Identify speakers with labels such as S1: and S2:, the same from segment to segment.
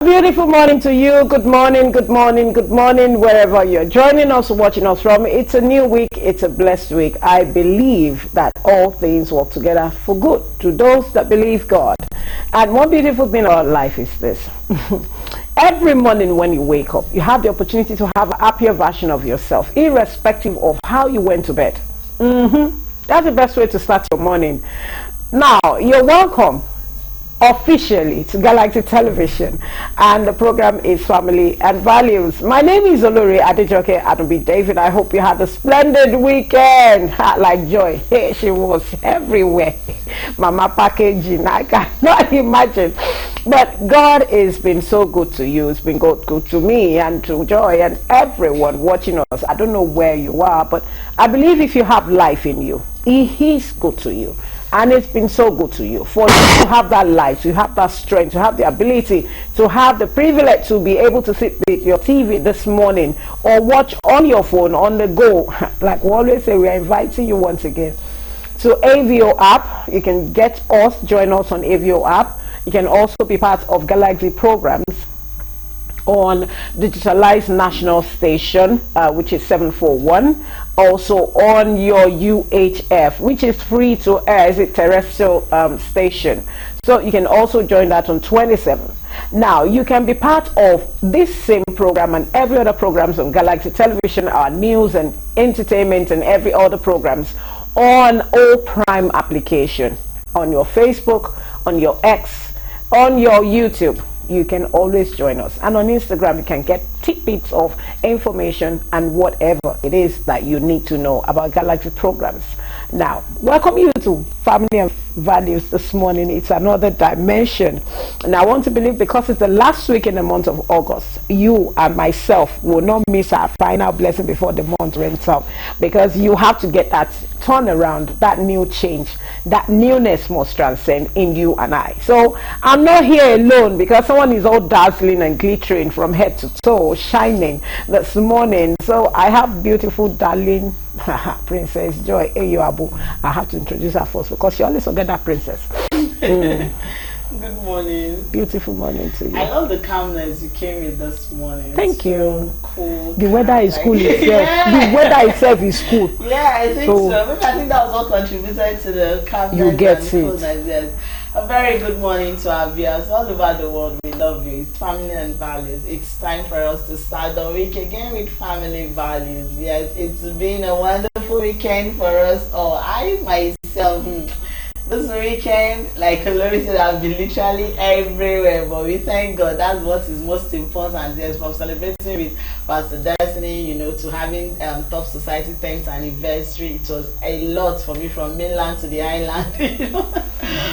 S1: Beautiful morning to you. Good morning, good morning, good morning, wherever you're joining us, watching us from. It's a new week. It's a blessed week. I believe that all things work together for good to those that believe God. And one beautiful thing about life is this. Every morning when you wake up, you have the opportunity to have a happier version of yourself, irrespective of how you went to bed. That's the best way to start your morning. Now, you're welcome officially to Galaxy Television, and the program is Family and Values. My name is Olori Adejoke Adobi David. I hope you had a splendid weekend. Like Joy, hey, she was everywhere. Mama packaging, I cannot imagine. But God has been so good to you. It's been good to me and to Joy and everyone watching us. I don't know where you are, but I believe if you have life in you, He is good to you. And it's been so good to you. For you to have that life, to have that strength, to have the ability, to have the privilege to be able to sit with your TV this morning or watch on your phone on the go. Like we always say, we are inviting you once again to AVO app. You can get us, join us on AVO app. You can also be part of Galaxy programs on digitalized national station, which is 741. Also on your UHF, which is free to air, is a terrestrial station. So you can also join that on 27. Now you can be part of this same program and every other programs on Galaxy Television, our news and entertainment and every other programs on All Prime application, on your Facebook, on your X, on your YouTube. You can always join us, and on Instagram you can get tidbits of information and whatever it is that you need to know about Galaxy programs. Now, welcome you to Family and Values this morning. It's another dimension, and I want to believe because it's the last week in the month of August, you and myself will not miss our final blessing before the month ends out, because you have to get that turnaround, that new change, that newness must transcend in you and I. So I'm not here alone, because someone is all dazzling and glittering from head to toe, shining this morning. So I have beautiful darling Princess Joy Eyoabu. I have to introduce her first because she always forget that princess.
S2: Good morning.
S1: Beautiful morning to you.
S2: I love the calmness you came with this morning.
S1: Thank you.
S2: Cool.
S1: The weather is cool itself.
S2: Yeah.
S1: The weather itself is cool.
S2: Yeah, I think so. Maybe I think that was what contributed to the calmness.
S1: You get
S2: and
S1: it.
S2: coolness. Yes. A very good morning to our viewers all over the world. We love you. It's Family and Values. It's time for us to start the week again with Family Values. Yes, it's been a wonderful weekend for us all. I myself, this weekend, like Olori said, I've been literally everywhere, but we thank God. That's what is most important. Yes, from celebrating with Pastor Destiny, you know, to having Top Society 10th anniversary. It was a lot for me, from mainland to the island, you know.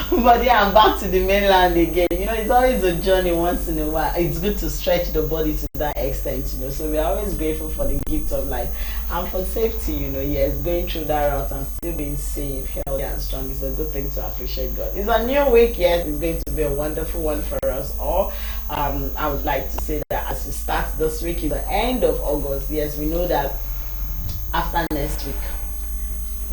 S2: But yeah, I'm back to the mainland again. You know, it's always a journey once in a while. It's good to stretch the body to that extent, you know. So we're always grateful for the gift of life and for safety, you know. Yes, going through that route and still being safe, healthy and strong is a good thing to appreciate God. It's a new week. Yes, it's going to be a wonderful one for us all. I would like to say that as we start this week, is the end of August. Yes, we know that after next week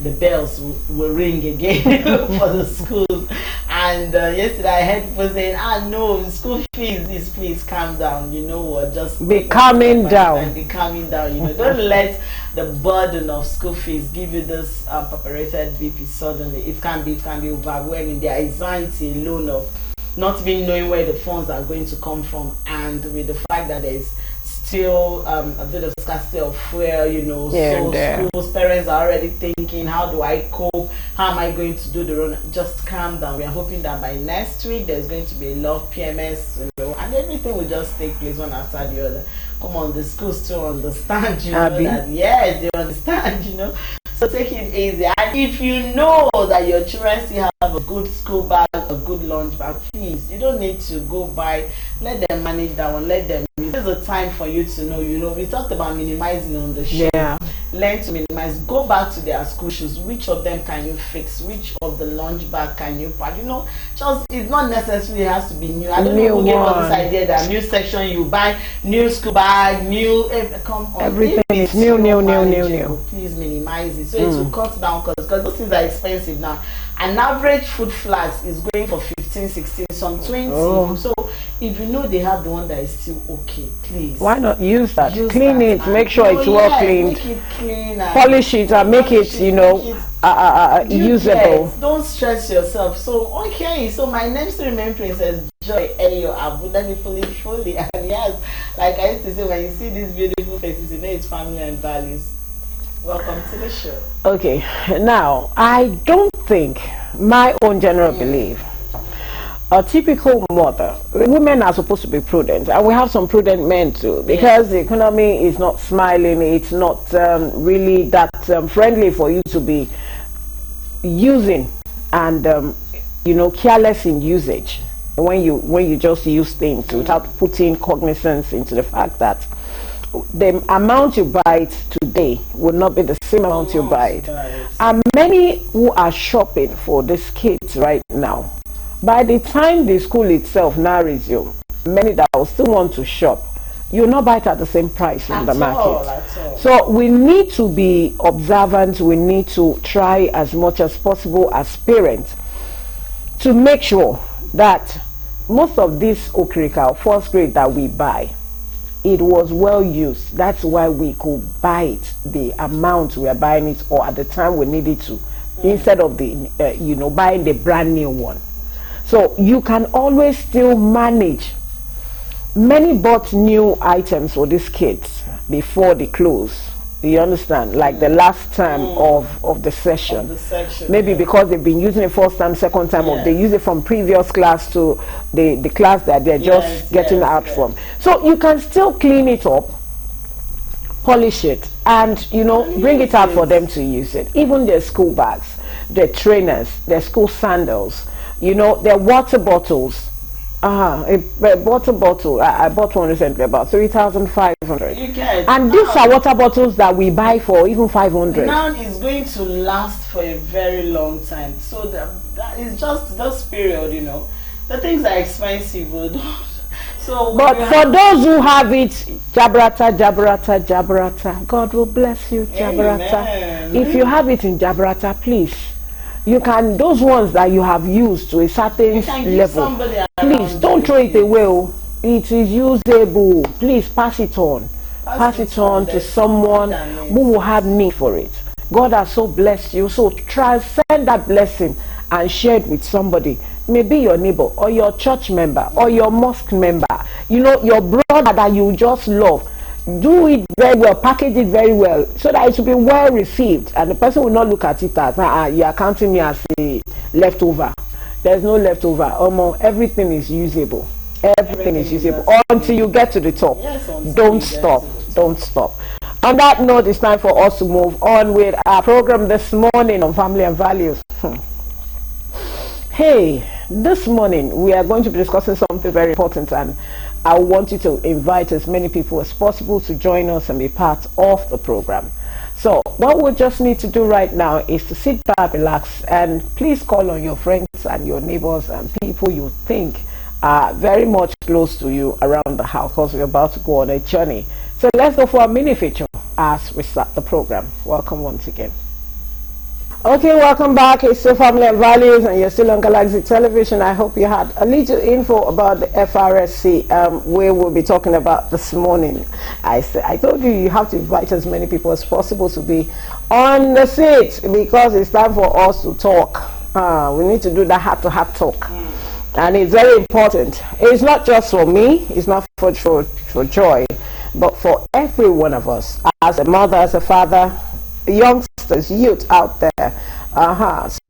S2: the bells will ring again for the schools. And yesterday I heard people saying, no, school fees is, please calm down. You know what, just
S1: be calming down.
S2: Be calming down, you know. Don't let the burden of school fees give you this preparated BP suddenly. It can be overwhelming. The anxiety alone of not even knowing where the funds are going to come from, and with the fact that there is still a bit of scarcity of fuel, you know. So schools, parents are already thinking, how do I cope? How am I going to do the run? Just calm down. We are hoping that by next week there's going to be a lot of PMS, you know, and everything will just take place one after the other. Come on, the schools still understand, you know, that yes, they understand, you know. So take it easy. And if you know that your children still have a good school bag, a good lunch bag, please, you don't need to go buy. Let them manage that one. Let them. This is a time for you to know. You know, we talked about minimizing on the show.
S1: Yeah.
S2: Learn to minimize. Go back to their school shoes. Which of them can you fix? Which of the lunch bag can you pack? You know, just it's not necessarily has to be new. I don't know who gave us this idea that new section you buy, new school bag, new come on.
S1: Everything is new.
S2: Please minimize it so it will cut down, because those things are expensive now. An average food flask is going for 15, 16, some 20. So if you know they have the one that is still okay, please.
S1: Why not use that? Clean it, make sure it's well cleaned.
S2: Make it clean.
S1: Polish it and make it, you know, usable.
S2: Don't stress yourself. So, okay, so my name still remains Princess Joy Eyo Abu fully. And yes, like I used to say, when you see these beautiful faces, you know it's family and values. Welcome to the show.
S1: Okay, now I don't think, my own general belief, a typical mother, women are supposed to be prudent, and we have some prudent men too, because the economy is not smiling. It's not really that friendly for you to be using and you know, careless in usage when you just use things without putting cognizance into the fact that the amount you buy it today will not be the same amount you buy it. And many who are shopping for these kids right now, by the time the school itself now resume, many that will still want to shop, you'll not buy it at the same price in the market. So we need to be observant. We need to try as much as possible as parents to make sure that most of this okrika, first grade that we buy, it was well used. That's why we could buy it the amount we are buying it, or at the time we needed to, instead of the you know, buying the brand new one. So you can always still manage. Many bought new items for these kids before they close. You understand? Like the last time of the session. Maybe because they've been using it first time, second time, or they use it from previous class to the class that they're just getting out from. So you can still clean it up, polish it, and, you know, bring it out for them to use it. Even their school bags, their trainers, their school sandals, you know, their water bottles. A water bottle, I bought one recently, about 3,500. And these are water bottles that we buy for even 500.
S2: Now it's going to last for a very long time. So that is just this period, you know. The things are expensive. So,
S1: but for those who have it, Jabrata, Jabrata, Jabrata, God will bless you, Jabrata. Amen. If you have it in Jabrata, please, you can, those ones that you have used to a certain level, please don't throw it away. It is usable. Please pass it on. Pass it on to someone who will have need for it. God has so blessed you, so try, send that blessing and share it with somebody. Maybe your neighbor or your church member or your mosque member, you know, your brother that you just love. Do it very well, package it very well, so that it will be well received, and the person will not look at it as you are counting me as a leftover. There's no leftover. Everything is usable. Everything is usable until you get to the top. Don't stop. Don't stop. On that note, it's time for us to move on with our program this morning on family and values. Hey, this morning we are going to be discussing something very important, and I want you to invite as many people as possible to join us and be part of the program. So what we just need to do right now is to sit back, relax, and please call on your friends and your neighbors and people you think are very much close to you around the house, because we're about to go on a journey. So let's go for a mini feature as we start the program. Welcome once again. Okay, welcome back. It's still Family and Values, and you're still on Galaxy Television. I hope you had a little info about the FRSC, where we'll be talking about this morning. I told you you have to invite as many people as possible to be on the seat, because it's time for us to talk. We need to do that heart-to-heart talk. And it's very important. It's not just for me, it's not for Joy, but for every one of us, as a mother, as a father, youngsters, youth out there.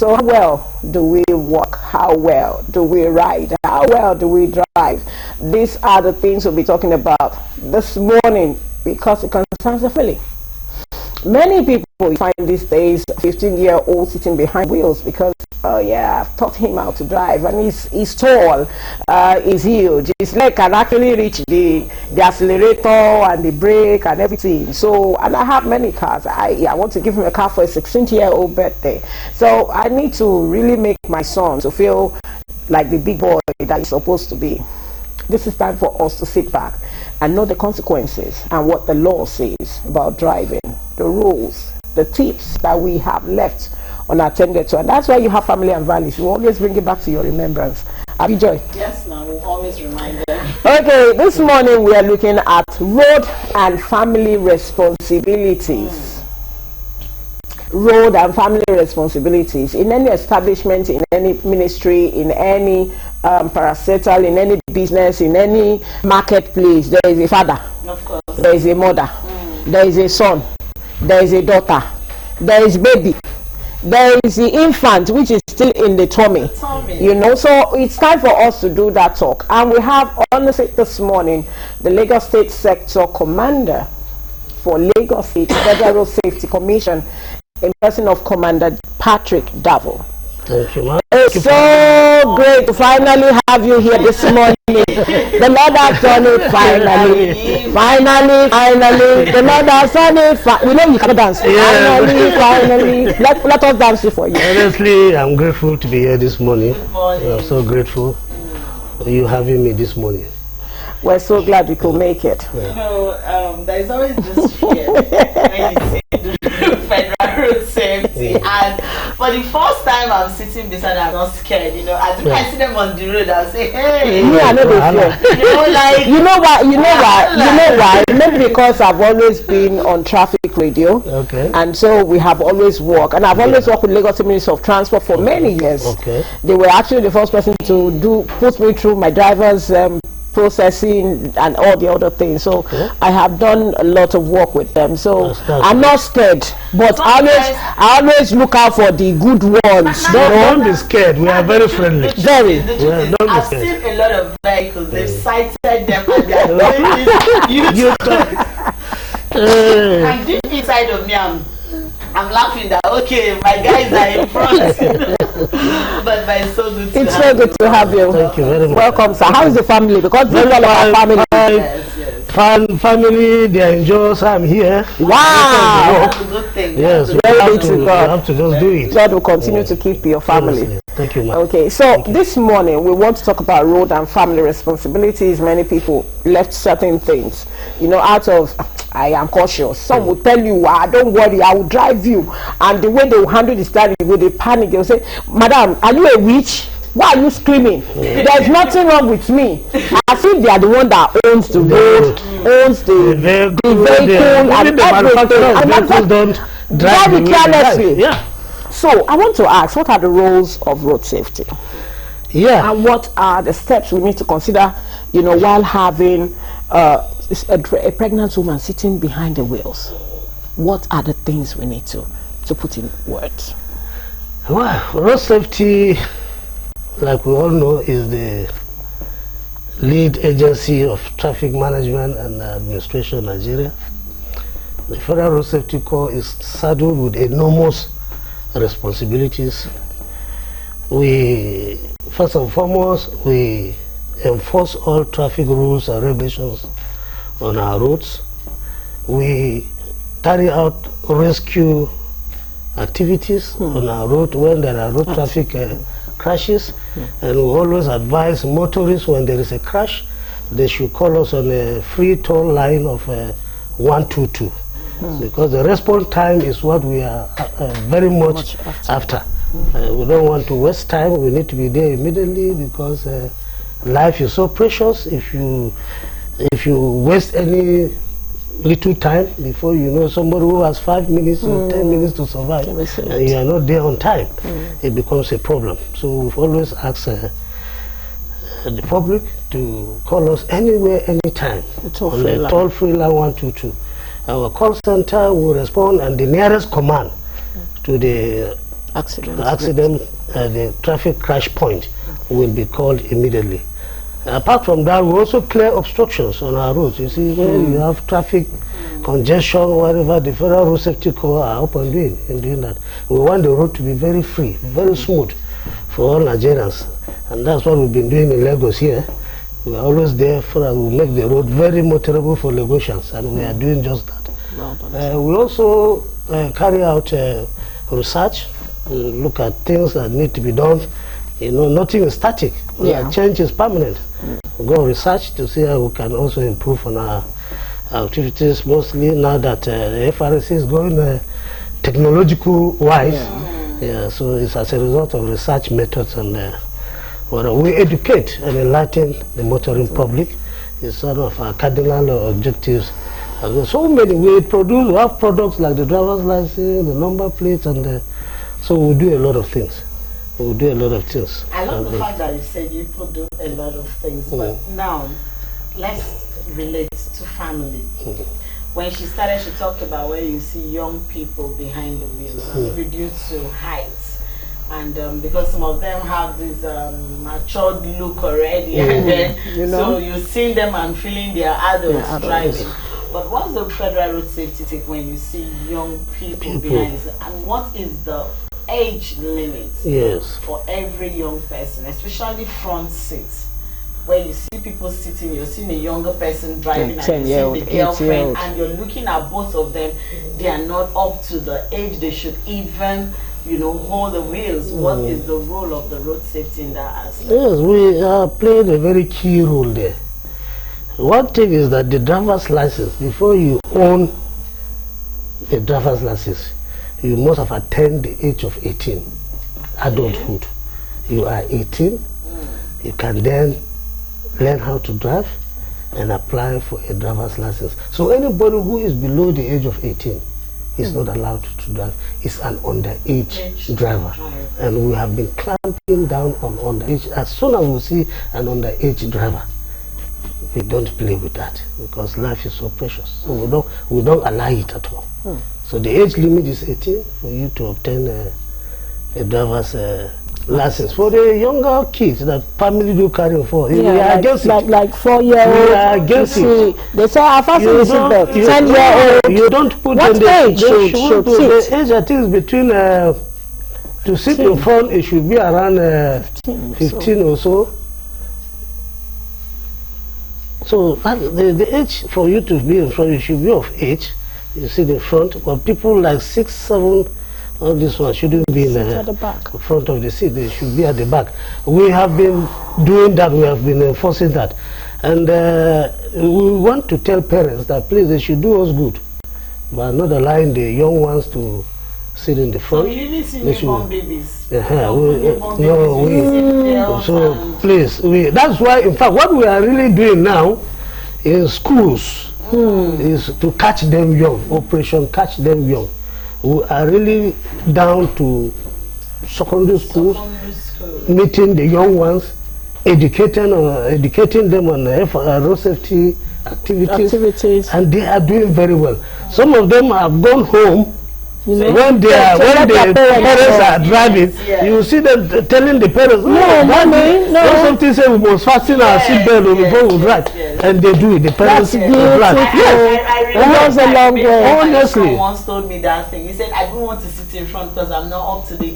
S1: So how well do we walk? How well do we ride? How well do we drive? These are the things we'll be talking about this morning, because it concerns the family. Many people find these days 15-year-old sitting behind wheels because, oh yeah, I've taught him how to drive, and he's tall, he's huge, his leg can actually reach the accelerator and the brake and everything. So, and I have many cars. I want to give him a car for a 16-year-old birthday. So I need to really make my son to feel like the big boy that he's supposed to be. This is time for us to sit back and know the consequences and what the law says about driving, the rules, the tips that we have left unattended to. And that's why you have family and values. You always bring it back to your remembrance. Abi Joy?
S2: Yes, ma'am. We'll always remind them.
S1: Okay, this morning we are looking at road and family responsibilities. Road and family responsibilities in any establishment, in any ministry, in any parastatal, in any business, in any marketplace. There is a father,
S2: Of course.
S1: there is a mother, there is a son, there is a daughter, there is baby, there is the infant which is still in the tummy. You know, so it's time for us to do that talk. And we have on the set this morning the Lagos State Sector Commander for Lagos State Federal Safety Commission, in person of Commander Patrick Davo.
S3: Thank you, ma'am.
S1: It's so great to finally have you here this morning. The Lord has done it finally. Finally. The Lord has done it. We know you cannot dance.
S3: Yeah.
S1: Finally. Let us dance for you.
S3: Honestly, I'm grateful to be here this morning.
S2: Good morning.
S3: I'm so grateful for you having me this morning.
S1: We're so glad we could make it.
S2: You know, there's always this fear when you see the federal road safety, and for the first time I'm sitting beside them, I'm not scared. You know, as soon as I see them on the road, I'll say, hey.
S1: Me, I know they fear.
S2: You know, like,
S1: You know why? Maybe because I've always been on traffic radio.
S3: Okay.
S1: And so we have always worked. And I've always worked with Lagos Ministry of Transport for many years.
S3: Okay.
S1: They were actually the first person to put me through my driver's processing and all the other things. So I have done a lot of work with them. So I'm not scared. But I always look out for the good ones.
S3: Don't be scared. We are very friendly.
S1: Very.
S3: Don't be
S2: I've
S3: scared.
S2: seen a lot of vehicles. They've sighted them and they're doing this.
S3: You talk.
S2: And deep inside of me, I'm laughing that okay, my guys are in front. But it's so good.
S1: It's so good to have you.
S3: Thank you very much.
S1: Welcome, sir. How is the family? Because this is all about family.
S2: Yes.
S3: Family, they enjoy. So I'm here.
S1: Wow.
S2: That's a good thing.
S3: Yes, we have to just do it.
S1: God will continue to keep your family.
S3: Honestly. Thank you, ma'am.
S1: Okay, so this morning we want to talk about road and family responsibilities. Many people left certain things, you know, out of I am cautious. Some will tell you, don't worry, I will drive you. And the way they will handle the steering, with the panic, they will say, Madam, are you a witch? Why are you screaming? There's nothing wrong with me. As if they are the one that owns the road, owns the vehicle, and everything.
S3: Don't
S1: drive it carelessly.
S3: Yeah.
S1: So I want to ask, what are the roles of road safety?
S3: Yeah.
S1: And what are the steps we need to consider, you know, while having a pregnant woman sitting behind the wheels? What are the things we need to put in words?
S3: Well, road safety, like we all know, is the lead agency of traffic management and administration in Nigeria. The Federal Road Safety Corps is saddled with enormous responsibilities. We, first and foremost, we enforce all traffic rules and regulations on our roads. We carry out rescue activities on our road when there are road traffic crashes, and we always advise motorists when there is a crash, they should call us on a free toll line of 122. Because the response time is what we are very much after. We don't want to waste time. We need to be there immediately because life is so precious. If you waste any little time, before you know, somebody who has 5 minutes or 10 minutes to survive, and you are not there on time, it becomes a problem. So we've always asked the public to call us anywhere, anytime on the toll-free line 122. Our call center will respond, and the nearest command to the accident, the traffic crash point, will be called immediately. Apart from that, we also clear obstructions on our roads. You see, when you have traffic congestion, whatever, the Federal Road Safety Corps are up and doing that. We want the road to be very free, very smooth for all Nigerians, and that's what we've been doing in Lagos here. We are always there for that. We make the road very motorable for Lagosians, and we are doing just that. We also carry out research, look at things that need to be done. You know, nothing is static. Change is permanent. We go research to see how we can also improve on our activities, mostly now that the FRC is going technological wise. Yeah, so it's as a result of research methods, and we educate and enlighten the motoring public. It's sort of our cardinal objectives. So many, we have products like the driver's license, the number plates, and so we do a lot of things. I
S2: love the fact that you said you do a lot of things, but now let's relate to family. When she started, she talked about where you see young people behind the wheels, due to height. And because some of them have this matured look already, and then so you see them and feeling they are adults driving. But what's the federal road safety take when you see young people behind it? And what is the age limit for every young person, especially front seats? Where you see people sitting, you're seeing a younger person driving, and you're seeing the girlfriend, and you're looking at both of them. They are not up to the age they should even, hold the wheels. What is the role of the road safety in that aspect?
S3: Yes, we played a very key role there. One thing is that the driver's license, before you own a driver's license, you must have attained the age of 18, adulthood. You are 18, you can then learn how to drive and apply for a driver's license. So anybody who is below the age of 18 is not allowed to drive. It's an underage driver. And we have been clamping down on underage. As soon as we see an underage driver, we don't play with that, because life is so precious. So we don't allow it at all. So the age limit is 18 for you to obtain a driver's license. For the younger kids that family do carry for, we are against it.
S1: Like 4-year-old.
S3: We are against it.
S1: They say our first is 10-year-old.
S3: You don't put
S1: what age should
S3: the age I think is between to sit in front, it should be around 15 or so. So the age for you to be in front, you should be of age. You sit in front, but people like 6, 7, all this one shouldn't be in the front of the seat. They should be at the back. We have been doing that. We have been enforcing that, and we want to tell parents that please they should do us good, but not allowing the young ones to sit in the front.
S2: So you didn't see newborn babies.
S3: So please, that's why, in fact, what we are really doing now in schools is to catch them young. Operation Catch Them Young. We are really down to secondary schools, meeting the young ones, educating them on road safety activities, and they are doing very well. Some of them have gone home. When the parents are driving, you see them telling the parents, no, something say we must fasten our seatbelt before we drive, and they do it. The parents drive.
S2: Yes, a long way. Honestly, someone once told me that thing. He said, "I don't want to sit in front because I'm not up to the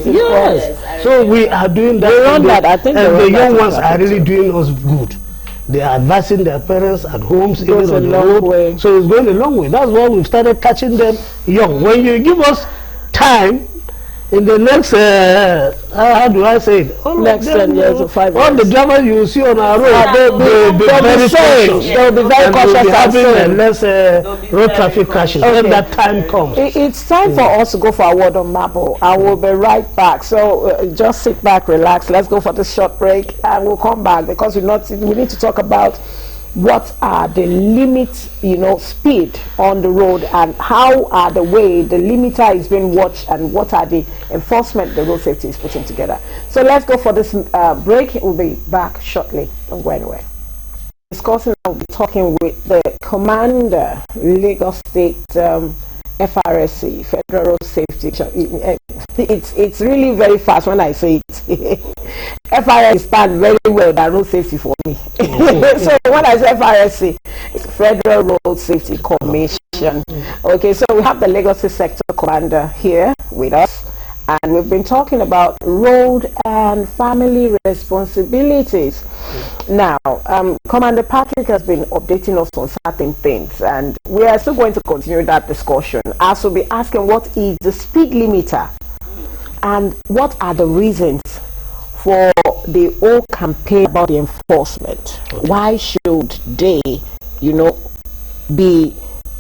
S3: yes. So we are doing that. I think, and the young ones are really doing us good. They are advising their parents at homes, even on the road. So it's going a long way. That's why we've started catching them young. When you give us time, in the next, how do I say it?
S1: Next 10 years or 5 years.
S3: All the drivers you will see on our road, they'll be very safe.
S1: They'll be very cautious.
S3: We'll be having less road traffic crashes when that time comes.
S1: It's time for us to go for a word on Mabo. I will be right back. So just sit back, relax. Let's go for this short break, and we'll come back because we need to talk about what are the limits, speed on the road, and how are the way the limiter is being watched, and what are the enforcement the road safety is putting together. So let's go for this break. We'll be back shortly. Don't go anywhere. Discussing, I'll be talking with the Commander, Lagos State FRSC, Federal Road Safety. It's really very fast when I say it. FRSC stand very well that road safety for me. So when I say FRSC, it's Federal Road Safety Commission. Okay, so we have the Lagos State Sector Commander here with us, and we've been talking about road and family responsibilities. Now, Commander Patrick has been updating us on certain things, and we are still going to continue that discussion, as we'll be asking what is the speed limiter and what are the reasons for the whole campaign about the enforcement. Why should they, be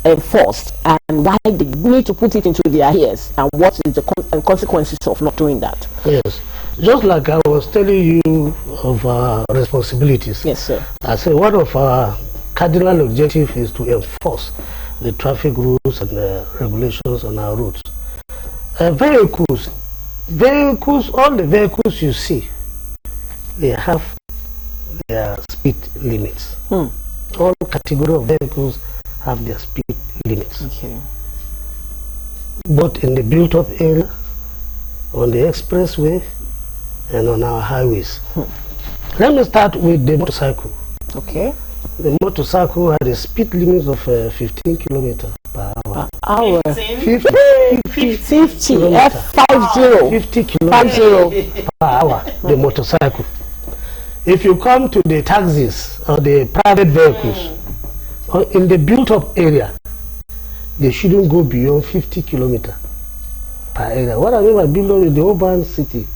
S1: enforced, and why they need to put it into their ears, and what is the consequences of not doing that?
S3: Yes, just like I was telling you of our responsibilities.
S1: Yes, sir.
S3: I say one of our cardinal objectives is to enforce the traffic rules and the regulations on our roads. Vehicles, all the vehicles you see, they have their speed limits. All category of vehicles have their speed limits.
S1: Okay.
S3: Both in the built-up area, on the expressway, and on our highways. Let me start with the motorcycle.
S1: Okay.
S3: The motorcycle had a speed limit of 15 kilometers per hour. 50
S1: F50
S3: per hour, the motorcycle. If you come to the taxis or the private vehicles, or in the built-up area, they shouldn't go beyond 50 kilometers per area. What I mean by built-up in the urban city,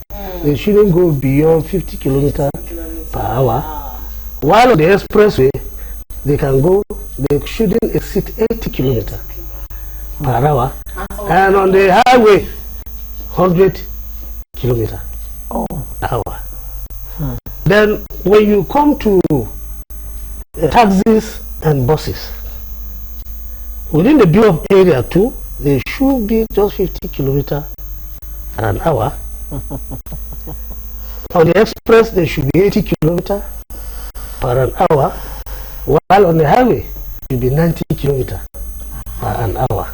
S3: they shouldn't go beyond 50 kilometers per hour. While on the expressway, they shouldn't exceed 80 kilometers per hour. And on the highway, 100 kilometers per hour. Then when you come to taxis and buses, within the built-up area too, they should be just 50 kilometers an hour. On the express, they should be 80 kilometers per an hour, while on the highway, it should be 90 kilometers per an hour.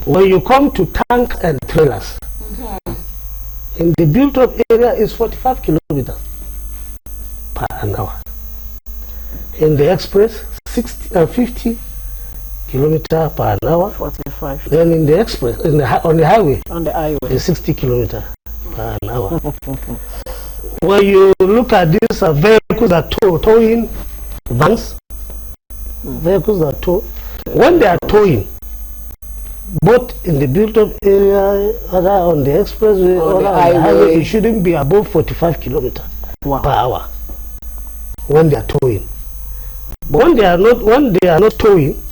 S3: When you come to tank and trailers, in the built-up area is 45 kilometers per an hour. In the express, 50 kilometers per an hour.
S1: 45.
S3: Then in the express, on the highway, is 60 kilometers per an hour. When you look at these vehicles that towing vans, vehicles that tow, when they are towing, both in the built-up area, or on the expressway, or on the highway, it shouldn't be above 45 kilometers per hour when they are towing. But when they are not towing,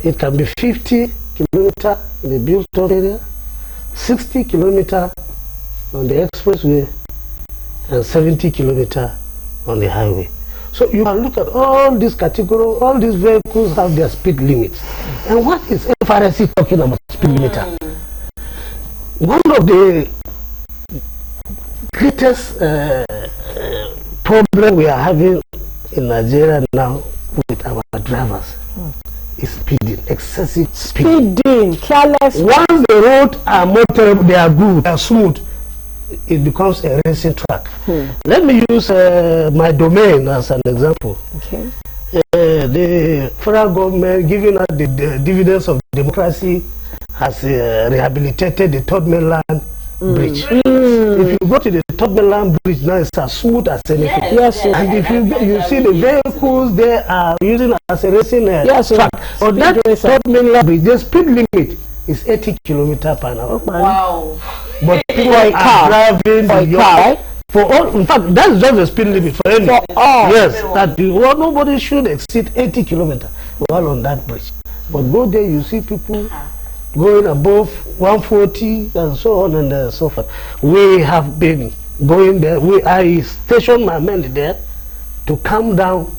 S3: it can be 50 kilometers in the built-up area, 60 kilometers on the expressway, and 70 kilometers on the highway. So you can look at all these categories, all these vehicles have their speed limits. And what is FRSC talking about speed limiter? One of the greatest problem we are having in Nigeria now with our drivers is speeding, excessive
S1: speeding, careless.
S3: Once the roads are motorable, they are good, they are smooth, it becomes a racing track. Let me use my domain as an example.
S1: Okay.
S3: The federal government giving us the dividends of democracy has rehabilitated the Third Mainland Bridge. If you go to the Third Mainland Bridge now, it's as smooth as anything.
S1: Yes,
S3: and if you see the vehicles they are using as a racing track. On that Third Mainland Bridge, the speed limit is 80 kilometers per hour.
S2: Wow.
S3: But people are driving for all. In fact, that's just the speed limit for any. Yes, that nobody should exceed 80 kilometers while on that bridge. But go there, you see people going above 140 and so on and so forth. We have been going there. I stationed my men there to calm down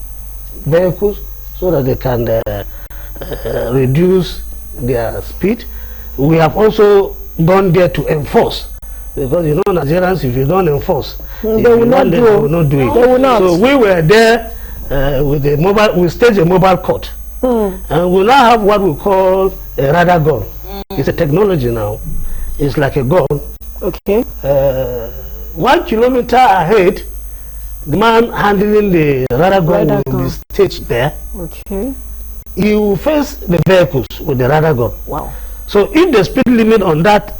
S3: vehicles so that they can reduce their speed. We have also gone there to enforce, because you know Nigerians, if you don't enforce,
S1: they will not do it. They will not.
S3: So we were there with a mobile. We staged a mobile court, and we now have what we call a radar gun. It's a technology now. It's like a gun.
S1: Okay.
S3: 1 kilometer ahead, the man handling the radar gun will be staged there.
S1: Okay.
S3: He will face the vehicles with the radar gun.
S1: Wow.
S3: So if the speed limit on that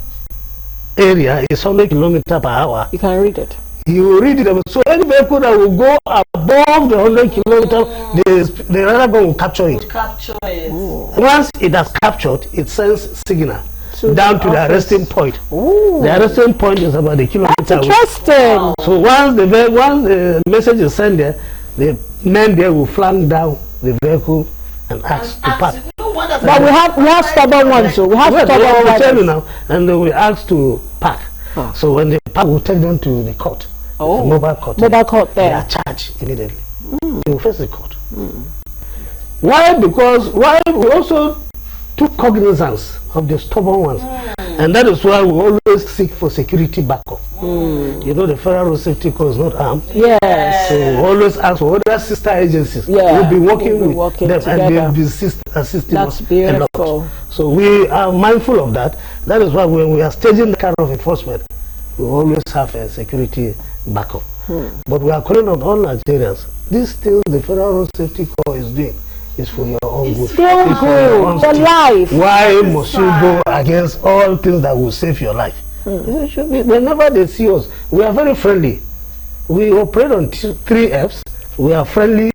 S3: area is 100 kilometers per hour,
S1: you can read it.
S3: You will read it. So any vehicle that will go above the 100 kilometers, the radar gun will capture it. Once it has captured, it sends signal down to the arresting point. The arresting point is about a kilometer.
S1: That's interesting.
S3: So once the message is sent there, the men there will flank down the vehicle and ask to part.
S1: But we have stubborn ones, so we have stubborn
S3: ones. I will tell you
S1: ones.
S3: now, and they will ask to part. So when they part, we'll take them to the court.
S1: Oh,
S3: the mobile court.
S1: Mobile court there.
S3: They are charged immediately. They will face the court. Why? Because we also took cognizance of the stubborn ones. And that is why we always seek for security backup. You know, the Federal Road Safety Corps is not armed.
S1: Yes.
S3: So we always ask for other sister agencies. We'll be working with them together. And they'll be assisting us a lot. So we are mindful of that. That is why when we are staging the kind of enforcement, we always have a security backup. But we are calling on all Nigerians. These things the Federal Road Safety Corps is doing is for your own good.
S1: For life.
S3: Why must you go against all things that will save your life? It should be, whenever they see us, we are very friendly. We operate on 3 F's. We are friendly,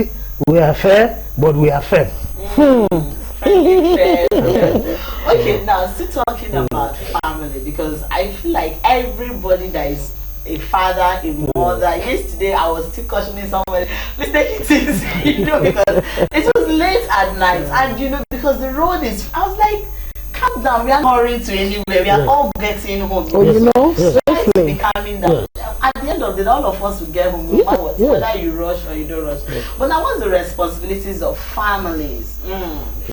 S3: we are fair, but we are fair.
S2: Friendly, fair. Okay, now still talking about family, because I feel like everybody that is a father, a mother. Yesterday I was still cautioning somebody, please take it easy, you know, because it was late at night, and you know, because the road is, I was like, calm down, we are not hurrying to anywhere, we are all getting home.
S1: Oh, you know,
S2: be calming down. At the end of the day, all of us will get home, no matter what, whether you rush or you don't rush. But now, what's the responsibilities of families?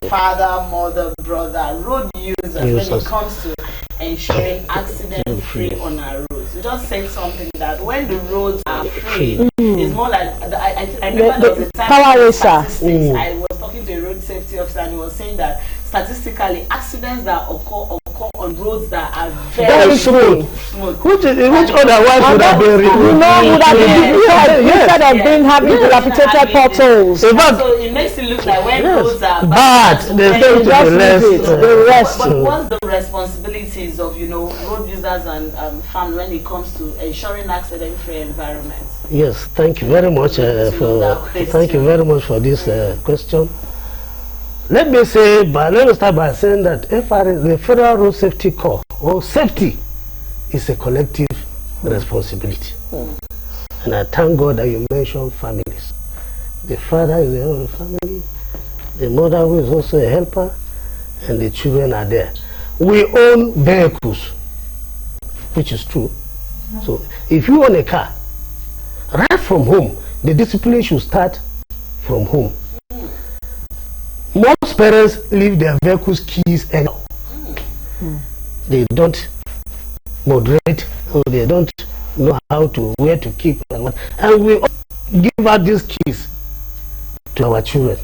S2: Father, mother, brother, road users, when it comes to ensuring accident-free on our roads? You just said something that when the roads are free, it's more like, I remember there was a time
S1: power racer.
S2: I was talking to a road safety officer and he was saying that statistically, accidents that occur on roads that are very smooth.
S3: Which otherwise would have been removed.
S1: You know, would have been instead of being having dilapidated potholes.
S2: So it makes it look like when roads are
S3: bad,
S1: the rest.
S2: But what's the responsibilities of, you know, road users and family when it comes to ensuring accident-free environment?
S3: Yes, thank you very much for this question. Let me start by saying that the Federal Road Safety Corps, or safety, is a collective responsibility. And I thank God that you mentioned families. The father is the head of the family, the mother who is also a helper, and the children are there. We own vehicles, which is true. So if you own a car, right from home, the discipline should start from home. Most parents leave their vehicles keys anyhow. They don't moderate, or they don't know where to keep and what. And we give out these keys to our children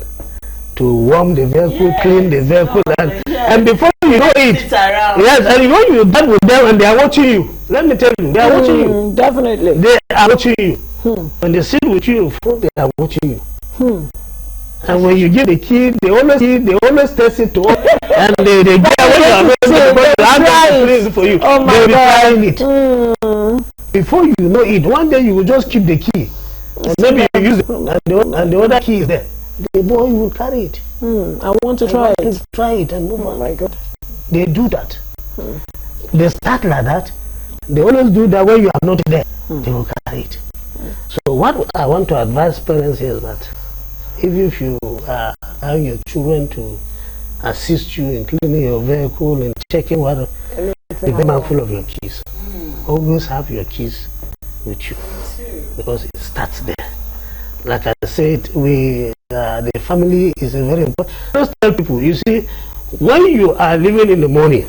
S3: to warm the vehicle, clean the vehicle, and before you know it, and when you're done with them and they are watching you, let me tell you, they are watching you.
S1: Definitely.
S3: They are watching you. When they sit with you, they are watching you. And when you give the key, they always test it to us, and they get away for you. Oh, they'll be trying it. Before you know it, one day you will just keep the key. And maybe you use it, and the other key is there. The boy will carry it.
S1: I want to try it.
S3: Try it and move on.
S1: Oh my God.
S3: They do that. They start like that. They always do that when you are not there. They will carry it. So what I want to advise parents here is that if you are having your children to assist you in cleaning your vehicle and checking what, be very mindful of your keys. Always have your keys with you, because it starts there. Like I said, the family is a very important. Just tell people, you see, when you are leaving in the morning,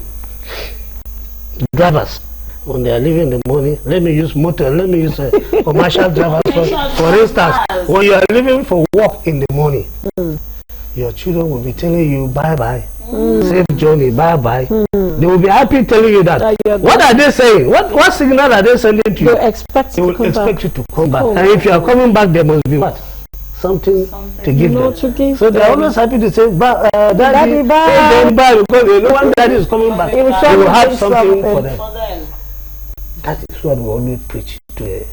S3: drivers, when they are leaving in the morning, let me use commercial drivers for instance. When you are leaving for work in the morning, your children will be telling you bye-bye, safe journey, bye-bye. They will be happy telling you that. What are they saying? What signal are they sending to you?
S1: They expect
S3: you to come back. And if you are coming back, there must be what? Something to give them. So they are always happy to say, Daddy, bye, because they know when Daddy is coming back, they will have something for them. That is what we always preach to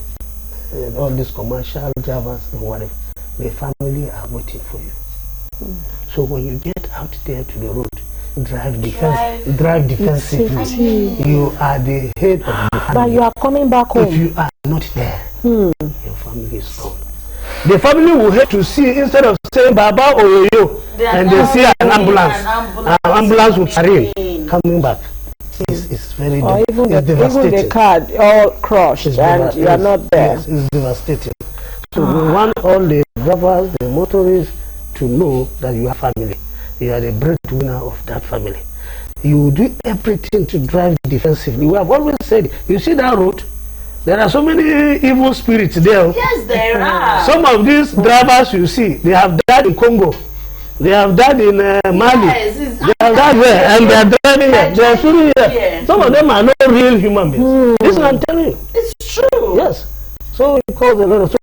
S3: all these commercial drivers and whatever. The family are waiting for you. So when you get out there to the road, drive defensively. You are the head of the family.
S1: But you are coming back home.
S3: If you are not there, your family is gone. The family will hate to see, instead of say Baba Oyoyo, and they see an ambulance with siren coming back. It's very
S1: or even
S3: devastating.
S1: Even the card all crushed and you are not there.
S3: Yes, it's devastating. So we want all the drivers, the motorists to know that you are family. You are the breadwinner of that family. You do everything to drive defensively. We have always said, you see that road? There are so many evil spirits there.
S2: Yes, there are.
S3: Some of these drivers you see, they have died in Congo. They have died in Mali.
S2: Yes,
S3: they have died there, and they are driving here. They are shooting here. Some of them are not real human beings. This is what I'm telling you.
S2: It's true.
S3: Yes. So it causes a lot of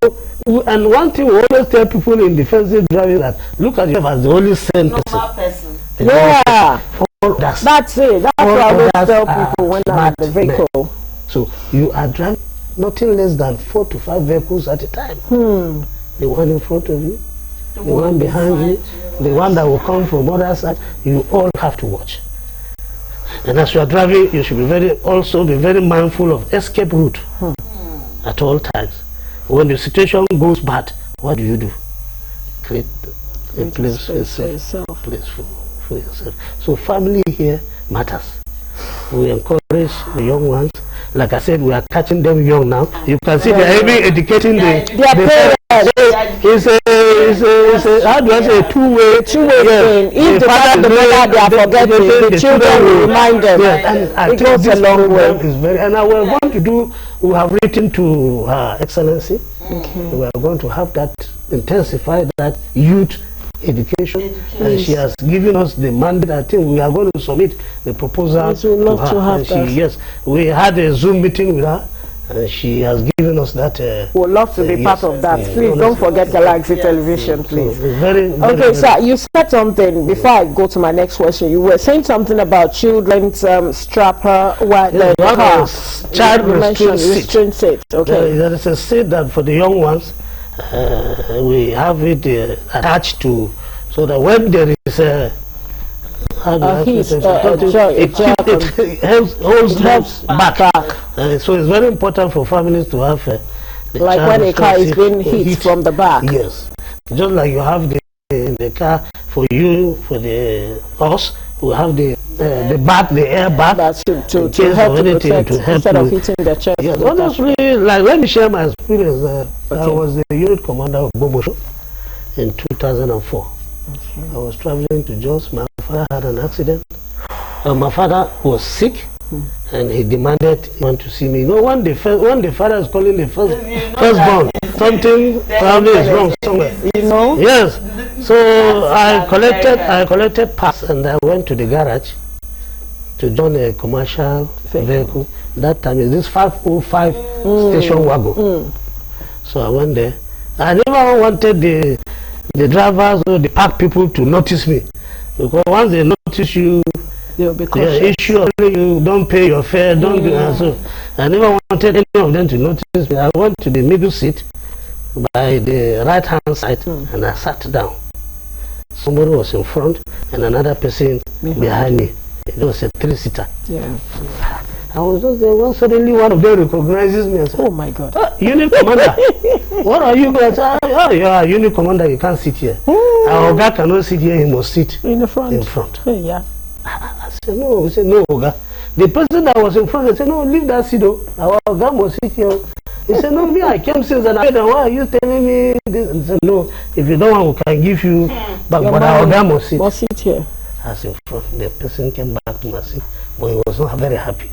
S3: and one thing we always tell people in defensive driving that look at yourself as the only sane person.
S1: Yeah. That's it. That's what I always tell people when I'm at the vehicle.
S3: So you are driving nothing less than 4 to 5 vehicles at a time. The one in front of you, the one behind you, the one that will come from other side. You all have to watch. And as you are driving, you should be very mindful of escape route at all times. When the situation goes bad, what do? Create a place for yourself. Place for yourself. So family here matters. We encourage the young ones. Like I said, we are catching them young now. You can see they are even educating their parents. It's a how do I say, two-way thing.
S1: If the father they are forgetting, the children will remind them.
S3: And
S1: it goes a long way.
S3: And we're going to do, we have written to Her Excellency. We are going to have that, intensify that youth education. And she has given us the mandate. I think we are going to submit the proposal
S1: yes, we'd love to have that.
S3: Yes, we had a Zoom meeting with her. And she has given us that.
S1: We'd love to be part of that. Please don't forget Galaxy Television, please.
S3: So very,
S1: okay, sir, you said something before I go to my next question. You were saying something about children's strapper, the car.
S3: Child restraint
S1: seat. Okay.
S3: There is a seat that for the young ones, we have it attached to, so that when there is a it holds back. So it's very important for families to have
S1: like when a car is being hit from the back.
S3: Yes, just like you have the car for you, for the us, we have the back, the airbag
S1: to help to protect instead of hitting the chest.
S3: Yes, honestly, like let me share my experience. I was the unit commander of Bomosho in 2004. I was traveling to Jos. My father had an accident. My father was sick, and he demanded he want to see me. You know, when the father is calling the firstborn, something probably is wrong somewhere.
S1: You know?
S3: Yes. So I collected pass and I went to the garage to join a commercial vehicle. That time is this 505 station wagon. So I went there. I never wanted the drivers or the park people to notice me, because once they notice you,
S1: they'll be
S3: the issue of you don't pay your fare, don't do that. So I never wanted any of them to notice me. I went to the middle seat by the right hand side and I sat down. Somebody was in front and another person behind me. It was a 3-seater.
S1: Yeah.
S3: I was just there when suddenly one of them recognizes me and said,
S1: oh my God.
S3: Unit commander, what are you going to say? Oh, you are unit commander, you can't sit here. Our Oga cannot sit here, he must sit
S1: in the front.
S3: In front.
S1: Yeah.
S3: I said, no. He said, no, Oga. The person that was in front, he said, no, leave that seat. Our Oga must sit here. He said, no, me, I came since and I said, why are you telling me this? He said, no, if you don't want, we can give you back, but our Oga must sit.
S1: Must sit here.
S3: As in front, the person came back to my seat, but he was not very happy.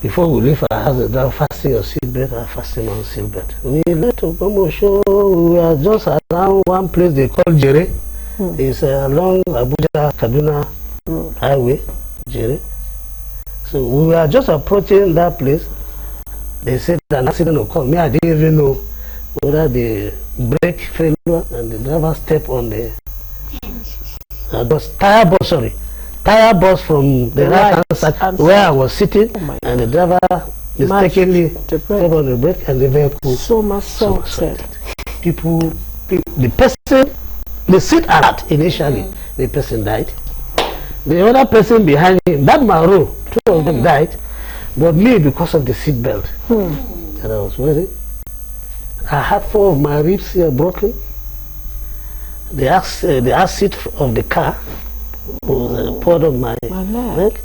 S3: Before we leave our house, they fasten your seatbelt, I fasten my seatbelt. We left Bomosho, we were just around one place they call Jere. It's along Abuja Kaduna highway, Jere. So we were just approaching that place. They said an accident occurred. Me, I didn't even know whether the brake failure and the driver stepped on the tire burst from the right hand side where I was sitting, and the driver mistakenly stepped on the brake and the vehicle somersaulted. The person, the seat alert initially, the person died. The other person behind him, that Maru, 2 of them died, but me, because of the seat belt that I was wearing, I had 4 of my ribs here broken. the acid of the car was poured on my leg.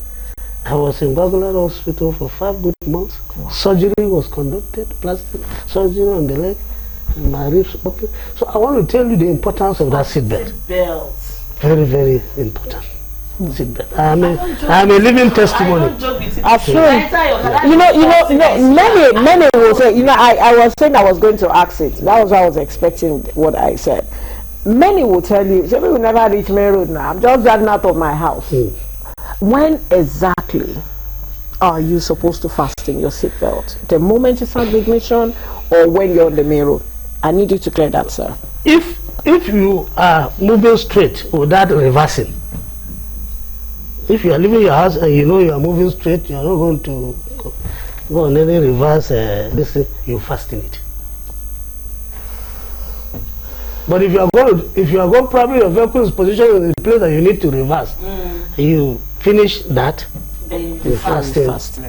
S3: I was in Bagula Hospital for 5 good months. Wow. Surgery was conducted, plastic surgery on the leg, and my ribs open. So I want to tell you the importance of that seatbelt.
S2: Seatbelt.
S3: Very, very important. Seatbelt. I'm a living testimony.
S2: I don't joke with it.
S1: Many will say, I was saying I was going to ask it. That was why I was expecting what I said. Many will tell you, we will never reach main road now. I'm just driving out of my house. When exactly are you supposed to fasten your seatbelt? The moment you start the ignition or when you're on the main road? I need you to clear that, sir.
S3: If you are moving straight without reversing, if you are leaving your house and you know you are moving straight, you are not going to go on any reverse, you fasten it. But if you are going, probably your vehicle is positioned in the place that you need to reverse, you finish that, then you fasten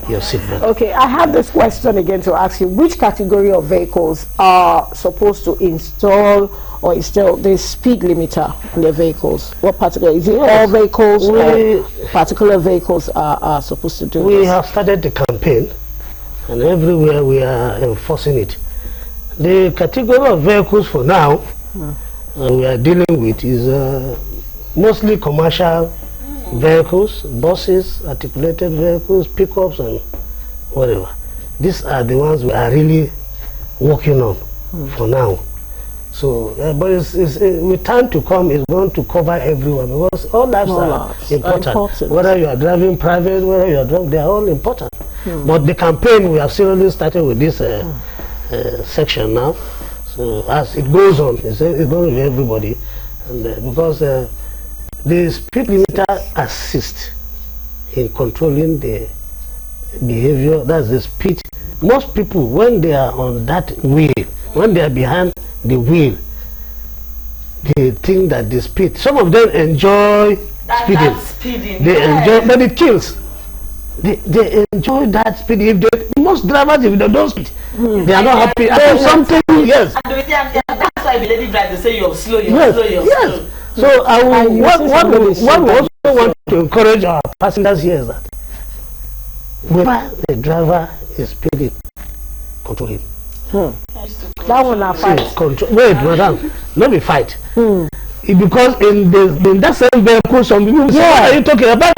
S3: your seatbelt.
S1: Okay, I have this question again to ask you. Which category of vehicles are supposed to install or instill the speed limiter in their vehicles? What particular, is it all vehicles or particular vehicles are supposed to do
S3: this? We
S1: this?
S3: have started the campaign and everywhere we are enforcing it. The category of vehicles for now we are dealing with is mostly commercial vehicles, buses, articulated vehicles, pickups and whatever. These are the ones we are really working on for now. So, but with time to come, it's going to cover everyone because all lives are important. Whether you are driving private, whether you are driving, they are all important. But the campaign, we have seriously started with this section now. So as it goes on, it's going to be everybody, and because the speed limiter assists in controlling the behavior. That's the speed. Most people, when they are on that wheel, when they are behind the wheel, they think that the speed. Some of them enjoy speeding. They enjoy, but it kills. They enjoy that speed. Most drivers, if they don't speed, they are not happy. Something, yes.
S2: And that's why the lady driver say you're slow, you're slow.
S3: So what we also want to encourage our passengers here is that whenever the driver is speeding, control him.
S1: That one I fight.
S3: Wait, madam, not be fight. Because in that same vehicle, some people say, what are you talking about?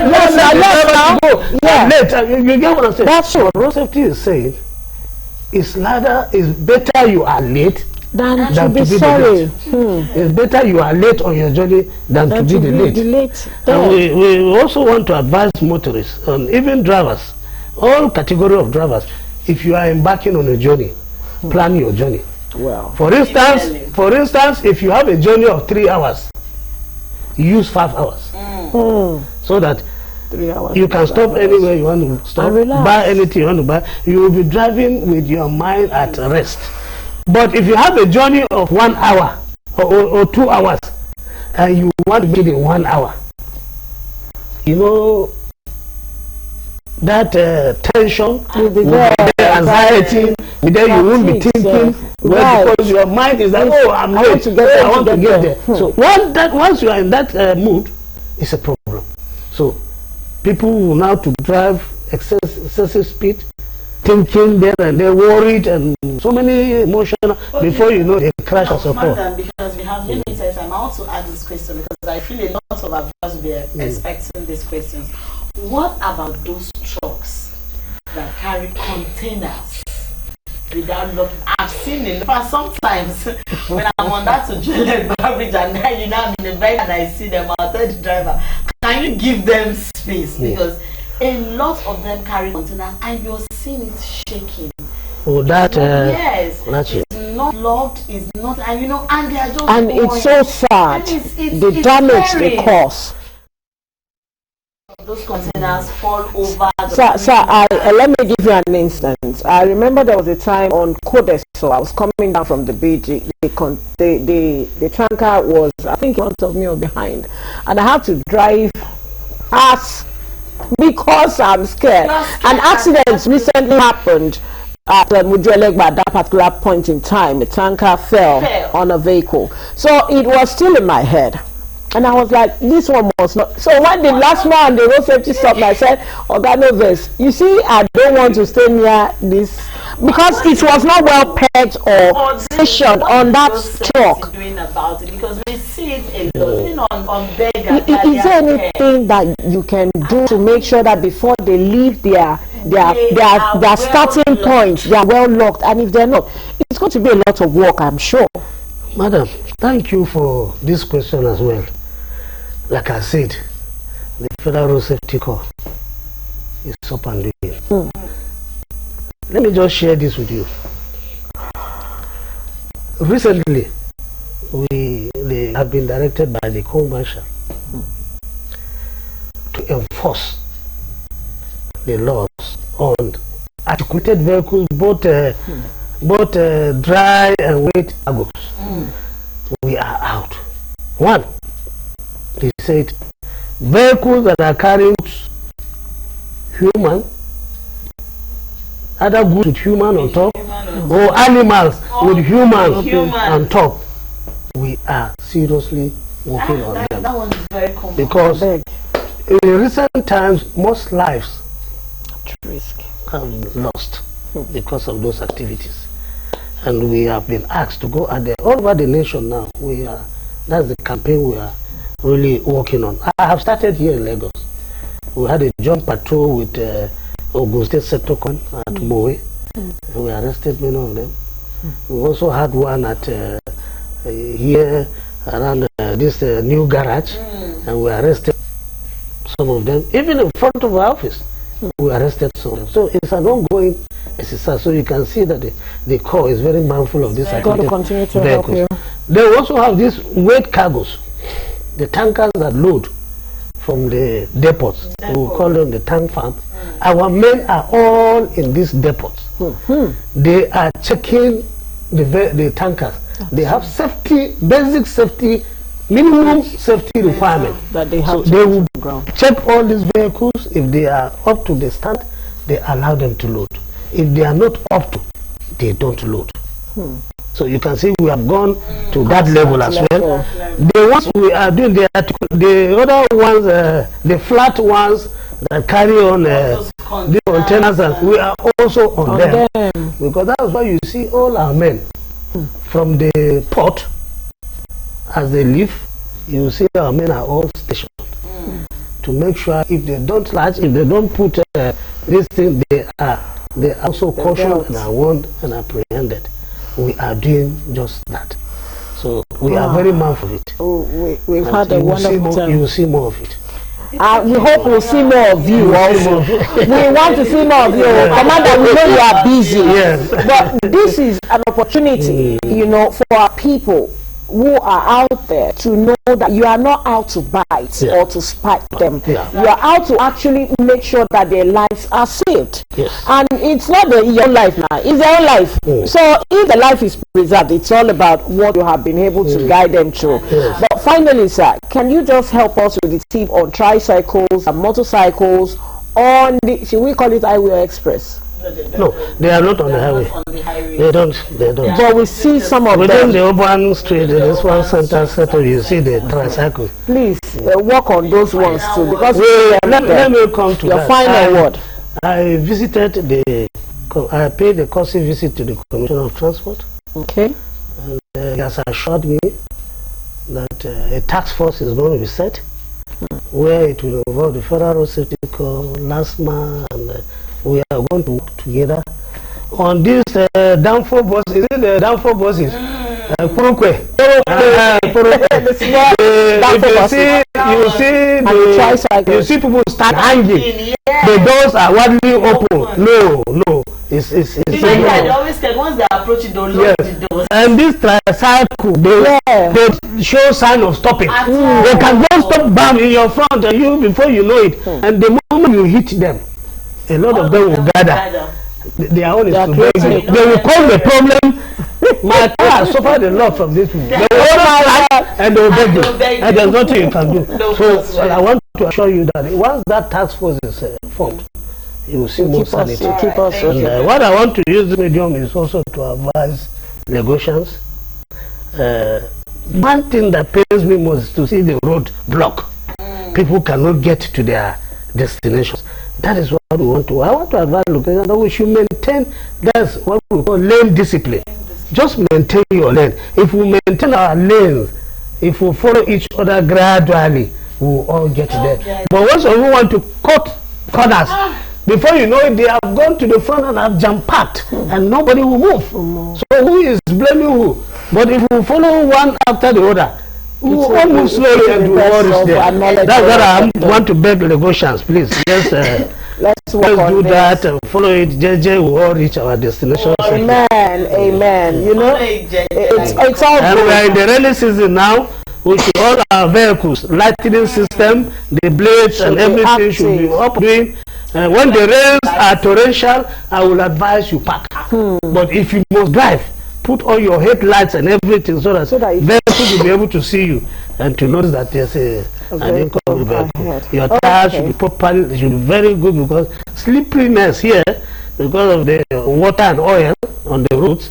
S3: You get what I'm saying?
S1: That's true.
S3: What road safety is saying is better you are late than to be sorry. It's better you are late on your journey than to be late. And we also want to advise motorists and even drivers, all category of drivers, if you are embarking on a journey, plan your journey.
S1: Well,
S3: for instance, if you have a journey of 3 hours, use 5 hours, so that
S1: 3 hours
S3: you can stop anywhere you want to stop, buy anything you want to buy. You will be driving with your mind at rest. But if you have a journey of 1 hour or 2 hours, and you want to make it in 1 hour, you know that tension, anxiety, then you won't be thinking, because your mind is like, I'm late, I want to get there. So once you are in that mood, it's a problem. So people will now to drive excessive speed, thinking there and they're worried and so many emotions before you know they crash or support.
S2: Because we have limited time, I want to ask this question because I feel a lot of us will be expecting these questions. What about those trucks that carry containers without locking? I've seen it. But sometimes when I'm on that to Juliet Bridge and then I'm in the bike and I see them, I'll tell the driver, can you give them space? Because a lot of them carry containers and you're seeing it shaking.
S3: Oh, that
S2: yes, it's not locked, it's not, and you know, and they are just
S1: and going. It's so sad, the damage they cause.
S2: Those containers fall over.
S1: Sir, let me give you an instance. I remember there was a time on Codex, so I was coming down from the BG. The tanker was, I think, in front of me or behind, and I had to drive past because I'm scared. An accident recently happened at Mujuelegba at that particular point in time. A tanker fell on a vehicle. So it was still in my head. And I was like, this one must not. So when the last man, the road safety stopped, I said, Organoves, you see, I don't want to stay near this. Because it was not well pegged or stationed on that truck.
S2: Doing about it, because we see it a lot, even on beggars.
S1: Is there anything that you can do to make sure that before they leave their starting points, they are well locked? And if they're not, it's going to be a lot of work, I'm sure.
S3: Madam, thank you for this question as well. Like I said, the Federal Road Safety Corps is up and doing. Let me just share this with you. Recently, they have been directed by the Corps Marshal to enforce the laws on articulated vehicles, both dry and wet cargoes. We are out. One, they said vehicles that are carrying human, other goods with human on top, or animals with human on top, we are seriously working on them.
S2: That one is very common.
S3: Because in recent times, most lives have lost because of those activities. And we have been asked to go out there all over the nation now. That's the campaign we are really working on. I have started here in Lagos. We had a joint patrol with Ogun State Sector Con at Moe. We arrested many of them. We also had one at here around this new garage, and we arrested some of them. Even in front of our office, we arrested some of them. So it's an ongoing exercise. So you can see that the Corps is very mindful of this activity.
S1: Continue to help you.
S3: They also have these weight cargoes, the tankers that load from the depots. We call them the tank farm. Our men are all in these depots. They are checking the tankers. They have safety, basic safety, minimum safety requirement
S1: that they have.
S3: So they will check all these vehicles. If they are up to the standard, they allow them to load. If they are not up to, they don't load. So you can see we have gone to that level as well. The ones we are doing, the other ones, the flat ones that carry on the containers, and we are also on them. Because that's why you see all our men from the port, as they leave, you see our men are all stationed to make sure if they don't latch, if they don't put this thing, they are also cautioned and are warned and apprehended. We are doing just that. So we are very mindful of it.
S1: Oh, we've had a wonderful time.
S3: You will see more of it.
S1: We hope we'll see more of you also. We want to see more of you. Commander, we know you are busy.
S3: Yes.
S1: But this is an opportunity, you know, for our people who are out there to know that you are not out to bite or to spite them. You are out to actually make sure that their lives are saved. And it's not your life now, it's their own life. So if the life is preserved, it's all about what you have been able to guide them through. But finally, sir, can you just help us with the tip on tricycles and motorcycles on the, should we call it Highway Express?
S3: No, they are not on the highway. They don't.
S1: But we see some of
S3: within
S1: them.
S3: the urban street, this one center settle, you see the tricycle.
S1: Please work on those ones too, because
S3: let me come to
S1: your
S3: that.
S1: final word.
S3: I I paid a courtesy visit to the Commissioner of Transport.
S1: Okay.
S3: And he has assured me that a task force is going to be set, where it will involve the Federal Road Safety Corps, LASMA, and we are going to work together on this downfall bus. Is it the downfall buses? You see people start hanging. The doors are widely open. No. It's
S2: always said once they approach it, they'll lock the doors.
S3: And this tricycle, they show sign of stopping. They can go stop bam in your front and you before you know it. And the moment you hit them, a lot of them will gather. Their own is to beg you. They will cause the problem. My car suffered a lot from this people. They will order and they will beg you. And there's nothing you can do. So I want to assure you that once that task force is formed, you will see more sanity.
S1: Keep us.
S3: And what I want to use the medium is also to advise Lagosians. One thing that pains me most is to see the road block. People cannot get to their destinations. That is what we want to. I want to advise Lagosians that we should maintain, that's what we call lane discipline. Just maintain your lane. If we maintain our lanes, if we follow each other gradually, we will all get there. But once we want to cut corners, before you know it, they have gone to the front and have jam-packed, and nobody will move. So who is blaming who? But if we follow one after the other, we will all move slowly and do all this there. That's what I want to beg Lagosians, please. Let's do that and follow it. JJ will all reach our destination.
S1: Amen. Amen. You know, it's all
S3: and
S1: good.
S3: we are in the rainy season now. We should all our vehicles, lightning system, the blades and everything should be up doing. When the rains are torrential, I will advise you park. But if you must drive, put all your headlights and everything so that vehicles will be able to see you and to notice that there's an incoming vehicle. Your tires should be properly, should be very good, because slipperiness here, because of the water and oil on the roads,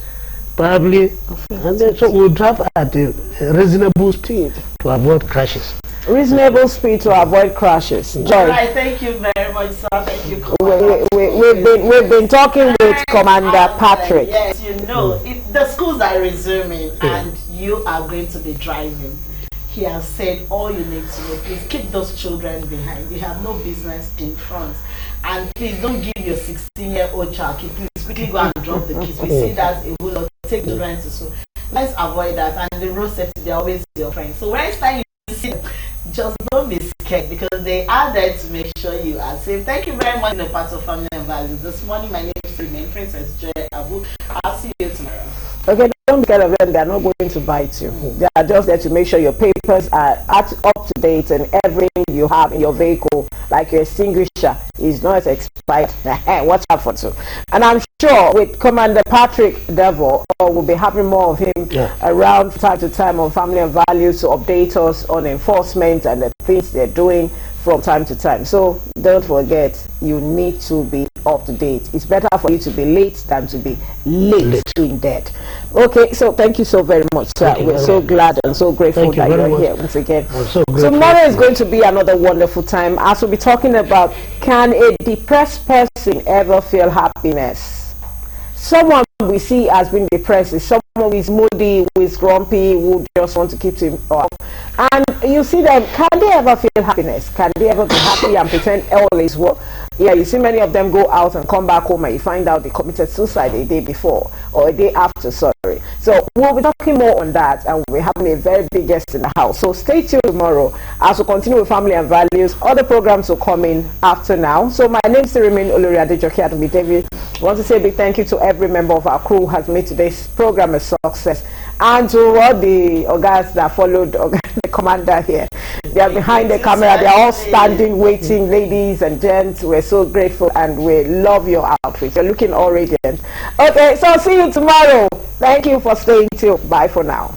S3: probably, and then so we'll drive at a reasonable speed to avoid crashes.
S1: Reasonable speed to avoid crashes. Joy.
S2: All right, thank you very much, sir. Thank you.
S1: We've been talking with Commander Patrick.
S2: Yes, you know, the schools are resuming and you are going to be driving. He has said all you need to do. Please keep those children behind. You have no business in front. And please don't give your 16-year-old child key. Please quickly go and drop the kids. We see that a whole lot. Take children to school. Let's avoid that. And the road safety, they're always your friends. So when it's time you see them, just don't be scared, because they are there to make sure you are safe. Thank you very much in the part of Family and Values. This morning, my name is Princess Joy Abu. I'll see you tomorrow.
S1: Okay, don't be scared of them. They're not going to bite you. They are just there to make sure your papers are up to date and everything you have in your vehicle, like your extinguisher, is not expired. Watch out for it. And I'm sure with Commander Patrick Devil, we'll be having more of him around time to time on Family and Values to update us on enforcement and the things they're doing from time to time. So don't forget, you need to be up to date. It's better for you to be late than to be late in debt. Okay, so thank you so very much, sir. We're so glad and so grateful that you're here once again. Tomorrow is going to be another wonderful time, as we'll be talking about, can a depressed person ever feel happiness? Someone we see as being depressed is someone who is moody, who is grumpy, who just want to keep him up. And you see them, can they ever feel happiness? Can they ever be happy and pretend all is well? Yeah, you see many of them go out and come back home and you find out they committed suicide a day before or a day after, sorry. So we'll be talking more on that, and we'll be having a very big guest in the house. So stay tuned tomorrow as we continue with Family and Values. Other programs will come in after now. So my name is Remain Olori Adejoke Atomi David. I want to say a big thank you to every member of our crew who has made today's program a success, and to all the guys that followed the commander here. They are behind the camera. They are all standing, waiting, ladies and gents. We're so grateful and we love your outfit. You're looking all radiant. Okay, so see you tomorrow. Thank you for staying tuned. Bye for now.